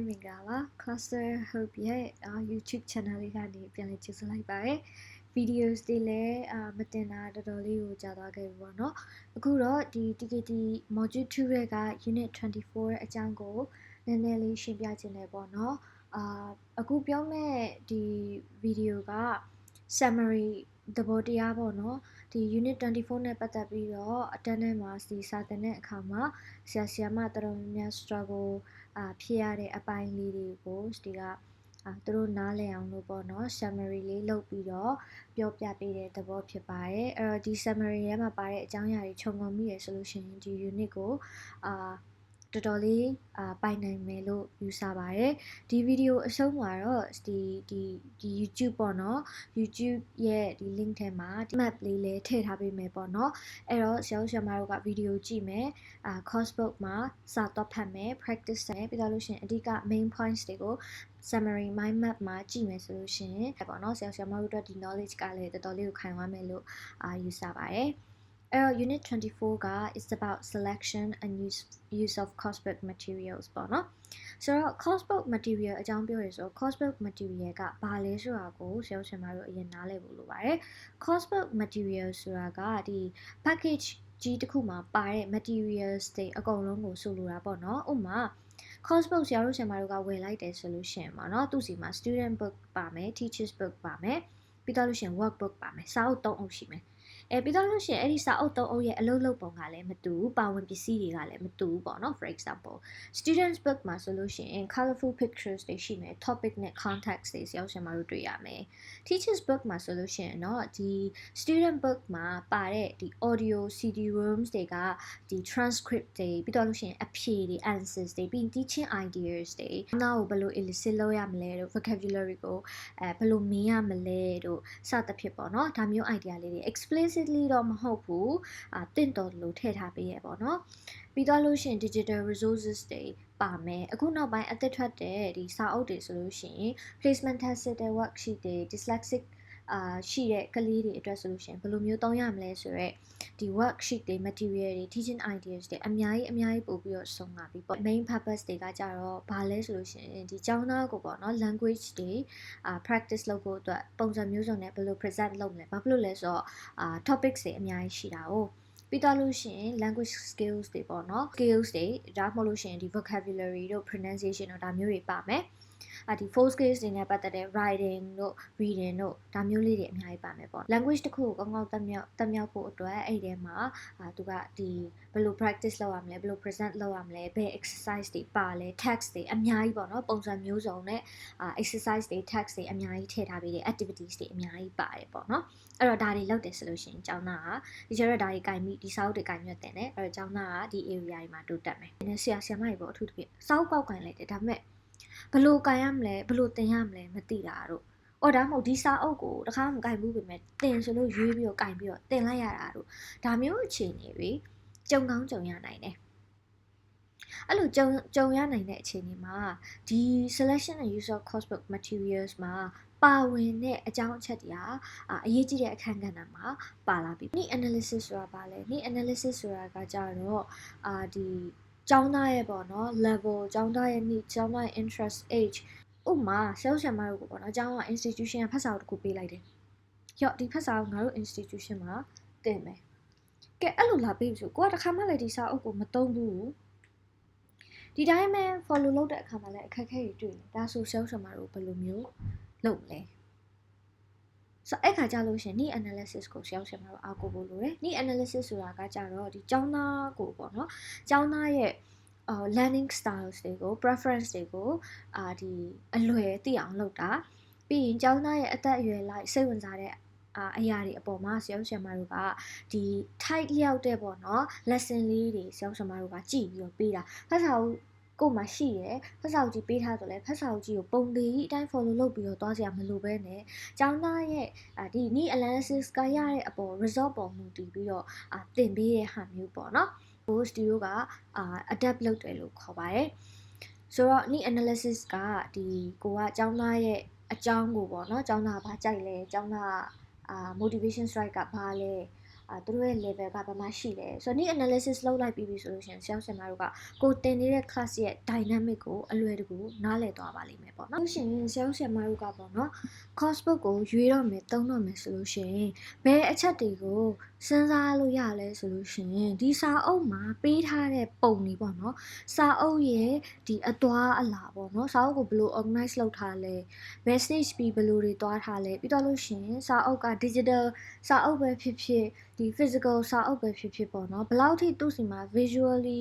မင်္ဂလာပါ Cluster Hope ရဲ့ YouTube channel လေးကနေပြန်လည်ကြိုဆိုလိုက်ပါတယ် videos တွေလည်းမတင်တာတော်တော်လေးကိုကြာသွားခဲ့ပြီပေါ့နော်အခုတော့ဒီ TKT module 2ရဲ့က unit 24အကြောင်းကိုနည်းနည်းလေးရှင်းပြခြင်းတယ်ပေါ့နော်အခုပြောမယ့်ဒီ video က summary သဘောတရားပေါ့နော်ဒီ unit 24နဲ့ပတ်သက်ပြီးတော့အတန်းထဲမှာဒီစာသင်တဲ့အခါမှာဆရာမတော်တော်များများ struggle ဖြစ်ရတဲ့အပိုင်းလေးတွေကိုဒီကသူတို့နားလည်အောင်လို့ပေါ့နော် summary လေးလုပ်ပြီးတော့ပြောပြပေးတဲ့သဘောဖြစ်ပါတယ်အဲ့တော့ဒီ summary ထဲမှာပါတဲ့အကြောင်းအရာတွေခြုံငုံမိရဆိုလို့ရှိရင်ဒီ unit ကိုတော်တော်လေးပိုင်နိုင်မယ်လို့ယူဆပါတယ်ဒီဗီဒီယိုအဆုံးမှာတော့ဒီ YouTube ပေါ့နော် YouTube ရဲ့ဒီ link ထဲမှာဒီ map လေးလည်းထည့်ထားပေးမယ်ပေါ့နော်အဲ့တော့ဆရာမတို့ကဗီဒီယိုကြည့်မယ်course book မှာစာတော့ဖတ်မယ် practice နဲ့ပြီးတော့လို့ရှိရင်အဓိက main points တွေကို summary mind map မှာကြည့်မယ်ဆိုလို့ရှိရင်ပေါ့နော်ဆရာမတို့အတွက်ဒီ knowledge ကလည်းတော်တော်လေးကိုခိုင်ဝမ်းမယ်လို့ယူဆပါတယ်unit 24က is about selection and use of course book materials ပေါ့နော်ဆိုတော့ course book material အကြောင်းပြောရဆို course book material ကဘာလဲဆိုတာကိုဆရာမတို့အရင်နားလည်ဖို့လိုပါတယ် course book material ဆိုတာကဒီ package ကြီးတစ်ခုမှာပါတဲ့ materials တွေအကုန်လုံးကိုဆိုလိုတာပေါ့နော်ဥပမာ course book ဆရာမတို့ကဝယ်လိုက်တယ်ဆိုလို့ရှိရင်ပေါ့နော်သူစီမှာ student book ပါမယ် teachers book ပါမယ်ပြီးတော့လို့ရှိရင် workbook ပါမယ်စာအုပ်3အုပ်ရှိမယ်ပြီးတော့လို့ရှိရင်အဲ့ဒီစာအုပ်3အုပ်ရဲ့အလုပ်လုပ်ပုံကလည်းမတူဘူးပါဝင်ပစ္စည်းတွေကလည်းမတူဘူးပေါ့နော် for example students book မှာဆိုလို့ရှိရင် colorful pictures တွေရှိမယ် topic နဲ့ context တွေဆရာမတို့တွေ့ရမယ် teachers book မှာဆိုလို့ရှိရင်เนาะဒီ student book မှာပါတဲ့ဒီ audio CD rooms တွေကဒီ transcript တွေပြီးတော့လို့ရှိရင်အဖြေတွေ answers တွေပြီး teaching ideas တွေနောက်ကိုဘယ်လို elicit လုပ်ရမလဲတို့ vocabulary ကိုဘယ်လိုမေးရမလဲတို့စသဖြင့်ပေါ့เนาะဒါမျိုး idea လေးတွေ explicitly တော့မဟုတ်ဘူးတင့်တော်လို့ထည့်ထားပေးရပေါ့เนาะပြီးတော့လို့ရှိရင် digital resources တွေပါမယ်အခုနောက်ပိုင်းအသစ်ထွက်တဲ့ဒီစာအုပ်တွေဆိုလို့ရှိရင် placement test တဲ့ worksheet တွေ dyslexic ရှိတဲ့ကလေးတွေအတွက်ဆိုလို့ရှိရင်ဘယ်လိုမျိုးသုံးရမလဲဆိုတော့ဒီ worksheet တွေ material တွေ teaching ideas တွေအများကြီးပို့ပြီးတော့ဆုံးလာပြီပေါ့ main purpose တွေကကြတော့ဘာလဲဆိုလို့ရှိရင်ဒီကျောင်းသားကိုပေါ့နော် language တွေ practice လုပ်ဖို့အတွက်ပုံစံမျိုးစုံနဲ့ဘယ်လို present လုပ်မလဲဘာဖြစ်လို့လဲဆိုတော့topics တွေအများကြီးရှိတာ哦ပြီးတော့လို့ရှိရင် language skills တွေပေါ့နော် skills တွေဒါမှမဟုတ်လို့ရှိရင်ဒီ vocabulary တို့ pronunciation တို့ဒါမျိုးတွေပါမယ်ဒီ four skills တွေနဲ့ပတ်သက်တဲ့ writing တို့ reading တို့ဒါမျိုးလေးတွေအများကြီးပါမယ်ပေါ့ language တစ်ခုကိုကောင်းကောင်းတက်မြောက်ဖို့အတွက်အဲ့ဒီထဲမှာသူကဒီဘယ်လို practice လုပ်ရမလဲဘယ်လို present လုပ်ရမလဲဘယ် exercise တွေပါလဲ text တွေအများကြီးပေါ့နော်ပုံစံမျိုးစုံနဲ့exercise တွေ text တွေအများကြီးထည့်ထားပေးတဲ့ activities တွေအများကြီးပါတယ်ပေါ့နော်အဲ့တော့ဒါတွေလုပ်တယ်ဆိုလို့ရှိရင်ကျောင်းသားကဒီကျတော့ဒါတွေကင်ပြီးဒီစာအုပ်တွေကင်မြတ်တယ်နဲ့အဲ့တော့ကျောင်းသားကဒီ area တွေမှာတိုးတက်မယ်ဆရာမတွေပေါ့အထူးသဖြင့်စာအုပ်ကောက်ကင်လိုက်တယ်ဒါပေမဲ့ဘယ်လိုကင်ရမလဲဘယ်လိုသင်ရမလဲမသိတာတို့ဒါမှမဟုတ်ဒီစာအုပ်ကိုတခါမှမကင်ဘူးပဲမဲ့သင်ဆိုလို့ရွေးပြီးတော့ကင်ပြီးတော့သင်လိုက်ရတာတို့ဒါမျိုးအခြေအနေတွေကြုံကောင်းကြုံရနိုင်တယ်အဲ့လိုကြုံရနိုင်တဲ့အခြေအနေမှာဒီ selection and use of course book materials မှာပါဝင်တဲ့အကြောင်းအချက်တွေဟာအရေးကြီးတဲ့အခန်းကဏ္ဍမှာပါလာပြီ need analysis ဆိုတာပါလဲ need analysis ဆိုတာကကြတော့ဒီကျောင်းသားရဲ့ပေါ့နော် level ကျောင်းသားရဲ့ need ကျောင်းသားရဲ့ interest age ဥပမာဆရာမတို့ကိုပေါ့နော်ကျောင်းက institution ကဖတ်စာအုပ်တစ်ခုပေးလိုက်တယ်ရော့ဒီဖတ်စာအုပ်ငါတို့ institution မှာတင်မယ်ကဲအဲ့လိုလာပေးပြီဆိုကိုကတခါမှလည်းဒီစာအုပ်ကိုမသုံးဘူးဒီတိုင်းပဲ follow လုပ်တဲ့အခါမှာလည်းအခက်အခဲတွေတွေ့တယ်ဒါဆိုဆရာမတို့ဘယ်လိုမျိုးလုပ်လဲဆိုအဲ့ခါကြလို့ရှင် need analysis ကိုဆရာမတို့အားကိုးဖို့လိုတယ် need analysis ဆိုတာကကြတော့ဒီကျောင်းသားကိုပေါ့နော်ကျောင်းသားရဲ့learning styles တွေကို preference တွေကိုဒီအလွယ်သိအောင်လုပ်တာပြီးရင်ကျောင်းသားရဲ့အသက်အရွယ်လိုက်စိတ်ဝင်စားတဲ့အရာတွေအပေါ်မှာဆရာမတို့ကဒီ type လျောက်တဲ့ပေါ့နော် lesson လေးတွေဆရာမတို့ကကြည့်ပြီးတော့ပေးတာဖတ်စာအုပ်ကိုမှရှိရယ်ဖတ်စာအုပ်ကြီးပေးထားတော့လဲဖတ်စာအုပ်ကြီးကိုပုံသေးကြီးအတိုင်း follow လုပ်ပြီးတော့သွားစရာမလိုပဲနဲ့ကျောင်းသားရဲ့ဒီ need analysis ကရတဲ့အပေါ် result ပေါ်မူတည်ပြီးတော့သင်ပေးတဲ့ဟာမျိုးပေါ့နော်စတီယိုကadapt လုပ်တယ်လို့ခေါ်ပါတယ်ဆိုတော့ need analysis ကဒီကိုကကျောင်းသားရဲ့အကြောင်းကိုပေါ့နော်ကျောင်းသားဘာကြိုက်လဲကျောင်းသားmotivation strike ကဘာလဲ သူတို့ရဲ့ level ကဘာမှရှိလဲဆိုတော့ need analysis လုပ်လိုက်ပြီးဆိုလို့ရှိရင်ဆရာဆရာမတို့ကကိုတင်နေတဲ့ class ရဲ့ dynamic ကိုအလွယ်တကူနားလည်သွားပါလိမ့်မယ်ပေါ့နော်လို့ရှိရင်ဆရာဆရာမတို့ကပေါ့နော် course book ကိုရွေးတော့မယ်သုံးတော့မယ်ဆိုလို့ရှိရင်ဘယ်အချက်တွေကိုစဉ်းစားလို့ရလဲဆိုလို့ရှိရင်ဒီစာအုပ်မှာပေးထားတဲ့ပုံတွေပေါ့နော်စာအုပ်ရဲ့ဒီအသွားအလာပေါ့နော်စာအုပ်ကိုဘယ်လို organize လုပ်ထားလဲဘယ် stage ပြီးဘယ်လိုတွေသွားထားလဲပြီးတော့လို့ရှိရင်စာအုပ်က digital စာအုပ်ပဲဖြစ်ဖြစ်ဒီ physical စာအုပ်ပဲဖြစ်ဖြစ်ပေါ့နော်ဘယ်လောက်ထိသူ့စီမှာ visually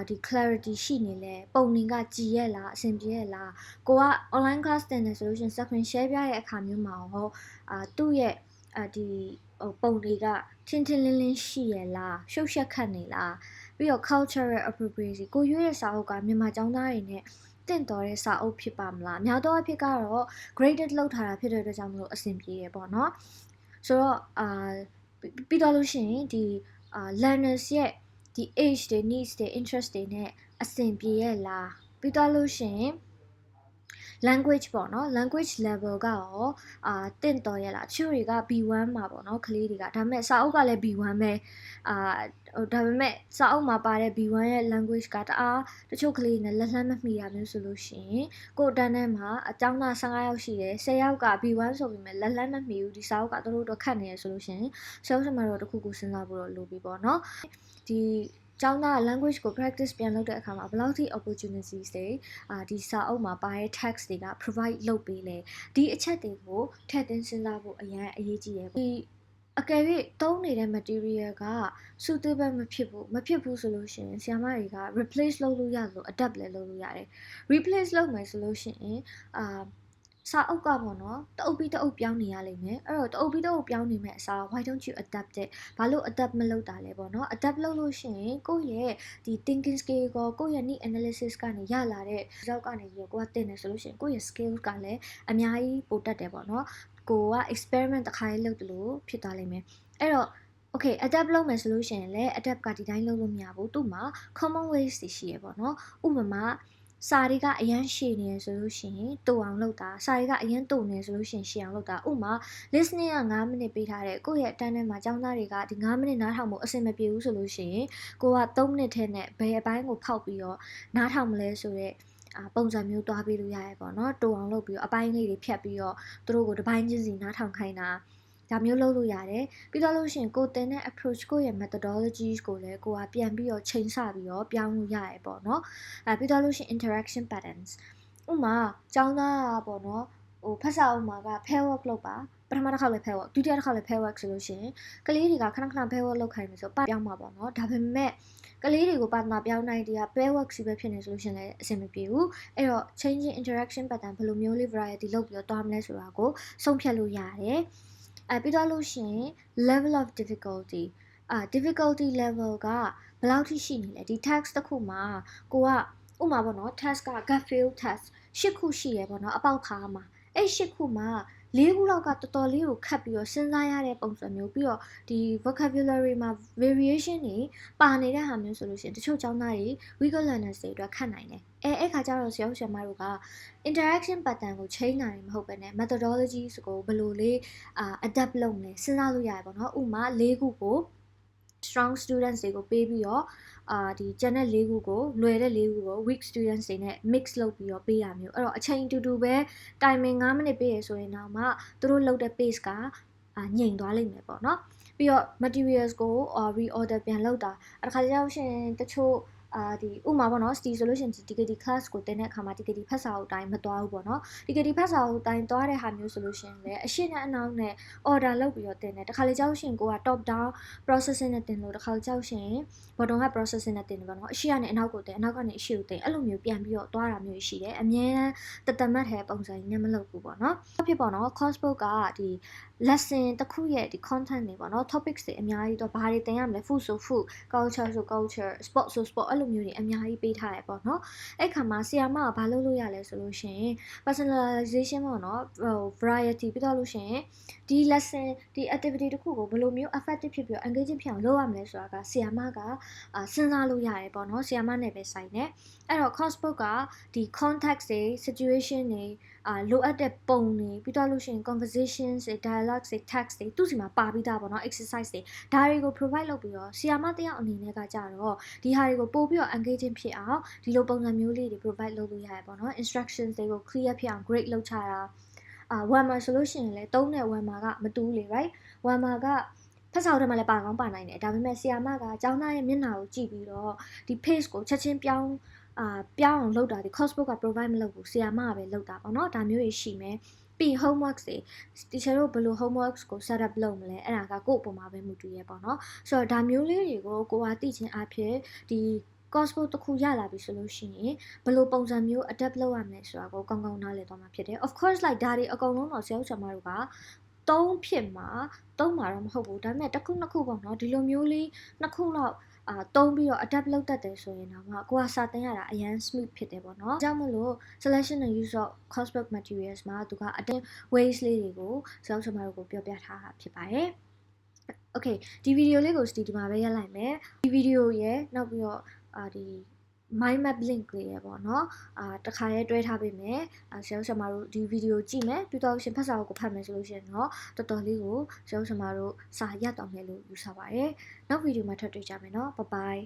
ဒီ clarity ရှိနေလဲပုံတွေကကြည်ရဲ့လားအဆင်ပြေရဲ့လားကိုက online class တင်နေဆိုလို့ရှိရင် screen share ပြရဲ့အခါမျိုးမှာဟောသူ့ရဲ့ဒီပုံတွေကထင်းထင်းလင်းလင်းရှိရဲ့လားရှုပ်ရှက်ခတ်နေလားပြီးတော့ cultural appropriacy ကိုရွေးတဲ့စာအုပ်ကမြန်မာကျောင်းသားတွေနဲ့တင့်တော်တဲ့စာအုပ်ဖြစ်ပါမလားအများသောအဖြစ်ကတော့ graded လောက်ထားတာဖြစ်တဲ့အတွက်ကြောင့်မလို့အဆင်ပြေရပေါ့နော်ဆိုတော့ပြီးတော့လို့ရှိရင်ဒီlearners ရဲ့ဒီ age တွေ needs တွေ interest တွေနဲ့အဆင်ပြေရဲ့လားပြီးတော့လို့ရှိရင်language ပေါ့နော် language level ကရောတင့်တော်ရဲ့လားတချို့တွေက B1 မှာပေါ့နော်ကလေးတွေကဒါပေမဲ့စာအုပ်ကလည်း B1 ပဲဒါပေမဲ့စာအုပ်မှာပါတဲ့ B1 ရဲ့ language ကတအားတချို့ကလေးတွေနဲ့လက်လှမ်းမမီရမျိုးဆိုလို့ရှိရင်ကိုယ်တန်းထဲမှာအကြောင်းသား15ယောက်ရှိတယ်10ယောက်က B1 ဆိုပေမဲ့လက်လှမ်းမမီဘူးဒီစာအုပ်ကတို့တော့ခတ်နေရဆိုလို့ရှိရင်ဆရာမတို့တခုခုစဉ်းစားဖို့တော့လိုပြီပေါ့နော်ဒီကျောင်းသား language ကို practice ပြန်လုပ်တဲ့အခါမှာဘယ်လောက်ထိ opportunities တွေဒီစာအုပ်မှာပါတဲ့ text တွေက provide လုပ်ပေးလဲဒီအချက်တွေကိုထည့်သွင်းစဉ်းစားဖို့အရေးကြီးရယ်ဒီအကယ်၍သုံးနေတဲ့ material က suitable မဖြစ်ဘူးဆိုလို့ရှိရင်ဆရာမတွေက replace လုပ်လို့ရတယ်လို့ adapt လည်းလုပ်လို့ရတယ် replace လုပ်မယ်ဆိုလို့ရှိရင်စာအုပ်ကပေါ့နော်တအုပ်ပြီးတအုပ်ပြောင်းနေရလိမ့်မယ်အဲ့တော့တအုပ်ပြီးတအုပ်ပြောင်းနေမဲ့အစား why don't you adapt it ဘာလို့ adapt မလုပ်တာလဲပေါ့နော် adapt လုပ်လို့ရှိရင်ကိုယ့်ရဲ့ဒီ thinking skill ကိုကိုယ့်ရဲ့ need analysis ကနေရလာတဲ့ result ကနေပြီးတော့ကိုကတင်နေဆိုလို့ရှိရင်ကိုယ့်ရဲ့ skills ကလည်းအများကြီးပိုတက်တယ်ပေါ့နော်ကိုက experiment တစ်ခါလေးလုပ်တယ်လို့ဖြစ်သွားလိမ့်မယ်အဲ့တော့okay adapt လုပ်မယ်ဆိုလို့ရှိရင်လည်း adapt ကဒီတိုင်းလုပ်လို့မရဘူးသူ့မှာ common ways တွေရှိရပေါ့နော်ဥပမာစာတွေကအရန်ရှည်နေရဆိုလို့ရှိရင်တူအောင်လုပ်တာစာတွေကအရန်တူနေဆိုလို့ရှိရင်ရှည်အောင်လုပ်တာဥပမာ listening က9မိနစ်ပေးထားတဲ့ကိုယ့်ရဲ့အတန်းထဲမှာကျောင်းသားတွေကဒီ9မိနစ်နားထောင်ဖို့အဆင်မပြေဘူးဆိုလို့ရှိရင်ကိုက3မိနစ်ထဲနဲ့ဘယ်အပိုင်းကိုဖောက်ပြီးတော့နားထောင်မလဲဆိုတော့ပုံစံမျိုးတွားပေးလို့ရရပေါ့နော်တူအောင်လုပ်ပြီးတော့အပိုင်းလေးတွေဖြတ်ပြီးတော့သူတို့ကိုတစ်ပိုင်းချင်းစီနားထောင်ခိုင်းတာဒါမျိုးလုပ်လို့ရတယ်ပြီးတော့လို့ရှိရင်ကိုတင်တဲ့ approach ကိုရဲ့ methodologies ကိုလည်းကိုကပြန်ပြီးတော့ချိန်ဆပြီးတော့ပြောင်းလို့ရရပေါ့နော်ပြီးတော့လို့ရှိရင် interaction patterns ဥပမာကျောင်းသားပေါ့နော်ဖတ်စာအုပ်မှာက pair work လုပ်ပါပထမတစ်ခါလည်း pair work ဒုတိယတစ်ခါလည်း pair work ဆိုလို့ရှိရင်ကလေးတွေကခဏ pair work လုပ်ခိုင်းမယ်ဆိုပြောင်းမှာပေါ့နော်ဒါပေမဲ့ကလေးတွေကိုပါတနာပြောင်းနိုင်တရား pair work စီပဲဖြစ်နေဆိုလို့ရှိရင်လည်းအဆင်မပြေဘူးအဲ့တော့ changing interaction pattern ဘယ်လိုမျိုးလေး variety လုပ်ပြီးတော့တွားမလဲဆိုတာကိုဆုံးဖြတ်လို့ရတယ်ပြီးတော့လို့ရှိရင် level of difficulty difficulty level ကဘယ်လောက်ထိရှိနေလဲဒီ text တစ်ခုမှာကိုကဥပမာပေါ့နော် test က gut feel test 8ခုရှိရပေါ့နော်အပေါက်ခါမှာအဲ့8ခုမှာ4ခုလောက်ကတော်တော်လေးကိုခတ်ပြီးတော့စဉ်းစားရတဲ့ပုံစံမျိုးပြီးတော့ဒီ vocabulary မှာ variation တွေပါနေတဲ့ဟာမျိုးဆိုလို့ရှိရင်တချို့ကျောင်းသားတွေ weaker learners တွေအတွက်ခတ်နိုင်တယ်အဲ့ခါကျတော့ဆရာမတို့က interaction pattern ကို change နိုင်မဟုတ်ဘဲနဲ့ methodologies ကိုဘယ်လိုလေးadapt လုပ်မလဲစဉ်းစားလို့ရတယ်ပေါ့နော်ဥပမာ4ခုကို strong students တွေကိုပေးပြီးတော့ဒီကျန်တဲ့4ခုကိုလွယ်တဲ့4ခုကို weak students တွေနဲ့ mix လုပ်ပြီးတော့ပေးရမျိုးအဲ့တော့အချိန်တူတူပဲ timing 9မိနစ်ပေးရဆိုရင်တော့မှသူတို့လုပ်တဲ့ pace ကညိန်သွားလိမ့်မယ်ပေါ့နော်ပြီးတော့ materials ကို reorder ပြန်လုပ်တာအခါကျတော့ရှင်တချို့ဒီဥမာပေါ့နော် STI ဆိုလို့ရှိရင်ဒီ class ကိုတင်တဲ့အခါမှာဒီဖတ်စာအုပ်တိုင်းမသွားဘူးပေါ့နော်ဒီဖတ်စာအုပ်တိုင်းသွားတဲ့ဟာမျိုးဆိုလို့ရှိရင်လည်းအရှိနဲ့အနောက်နဲ့ order လုပ်ပြီးတော့တင်တယ်တခါလေကြောက်ရှင်ကိုက top down processing နဲ့တင်လို့တခါလေကြောက်ရှင် bottom up processing နဲ့တင်တယ်ပေါ့နော်အရှိကနေအနောက်ကိုတင်အနောက်ကနေအရှိကိုတင်အဲ့လိုမျိုးပြန်ပြီးတော့သွားတာမျိုးရှိတယ်အမြဲတမ်းတမတ်ထဲပုံစံနဲ့မလုပ်ဘူးပေါ့နော်ဖြစ်ပေါ့နော် course book ကဒီ lesson တစ်ခုရဲ့ဒီ content တွေပေါ့နော် topics တွေအများကြီးတော့ဘာတွေတင်ရမလဲ food ဆို food culture ဆို culture sport ဆို sport အဲ့လို လိုမျိုးတွေအများကြီးပေးထားရပေါ့နော်အဲ့ခါမှာဆီယာမကဘာလုပ်လို့ရလဲဆိုလို့ရှိရင် personalization ပေါ့နော်variety ပြီးတော့လို့ရှိရင်ဒီ lesson ဒီ activity တစ်ခုကိုဘယ်လိုမျိုး effective ဖြစ်ပြီး engaging ဖြစ်အောင်လုပ်ရမလဲဆိုတာကဆီယာမကစဉ်းစားလို့ရတယ်ပေါ့နော်ဆီယာမနဲ့ပဲဆိုင်တယ်အဲ့တော့ course book ကဒီ context တွေ situation တွေလိုအပ်တဲ့ပုံတွေပြီးတော့လို့ရှိရင် conversations တွေ dialogues တွေ text တွေသူ့စီမှာပါပြီးသားပေါ့နော် exercise တွေဒါတွေကို provide လုပ်ပြီးတော့ဆီယာမတယောက်အနေနဲ့ကကြတော့ဒီဟာတွေကိုပို့ပြီးတော့ engaging ဖြစ်အောင်ဒီလိုပုံစံမျိုးလေးတွေ provide လုပ်လို့ရတယ်ပေါ့နော် instructions တွေကို clear ဖြစ်အောင် grade လုပ်ချတာwammer ဆိုလို့ရှိရင်လည်းသုံးတဲ့ wammer ကမတူးလေ right wammer ကဖတ်စာအုပ်ထဲမှာလည်းပါကောင်းပါနိုင်တယ်ဒါပေမဲ့ဆီယာမကကျောင်းသားရဲ့မျက်နှာကိုကြည့်ပြီးတော့ဒီ page ကိုချက်ချင်းပြောင်းအောင်လုပ်တာဒီ course book က provide မလုပ်ဘူးဆီယာမကပဲလုပ်တာပေါ့နော်ဒါမျိုးတွေရှိမယ်ပြီး homework တွေ teacher တို့ဘယ်လို homework ကို set up လုပ်မလဲအဲ့ဒါကကိုယ့်အပေါ်မှာပဲမူတည်ရပေါ့နော်ဆိုတော့ဒါမျိုးလေးတွေကိုကိုကသိချင်အဖြစ်ဒီ course book တစ်ခုရလာပြီဆိုလို့ရှိရင်ဘယ်လိုပုံစံမျိုး adapt လုပ်ရမလဲဆိုတာကိုကောင်းကောင်းနားလည်သွားမှာဖြစ်တယ် of course like ဒါတွေအကုန်လုံးတော့ဆရာတို့ဆရာမတို့ကသုံးမှာတော့မဟုတ်ဘူးဒါပေမဲ့တစ်ခုနှစ်ခုပေါ့နော်ဒီလိုမျိုးလေးနှစ်ခုလောက်သုံးပြီးတော့ adapt လုပ်တတ်တယ်ဆိုရင်တော့ကိုကစာသင်ရတာအရန် smooth ဖြစ်တယ်ပေါ့နော်။ဒါကြောင့်မလို့ selection and use of coursework materials မှာသူက adapt ways လေးတွေကိုဆရာတို့ကိုပြောပြထားတာဖြစ်ပါတယ်။ Okay ဒီဗီဒီယိုလေးကိုဒီမှာပဲရပ်လိုက်မယ်။ဒီဗီဒီယိုရဲ့နောက်ပြီးတော့ဒီ mind map link လေးရပေါ့နော်တခါရဲတွဲထားပေးမယ်ဆရာတို့ဒီဗီဒီယိုကြည့်မယ်ပြီးတော့ရှင်ဖတ်စာအုပ်ကိုဖတ်မယ်ဆိုလို့ရှိရင်တော့တော်တော်လေးကိုဆရာတို့စာရတော့မယ်လို့ယူဆပါတယ်နောက်ဗီဒီယိုမှာထပ်တွေ့ကြမယ်နော် bye bye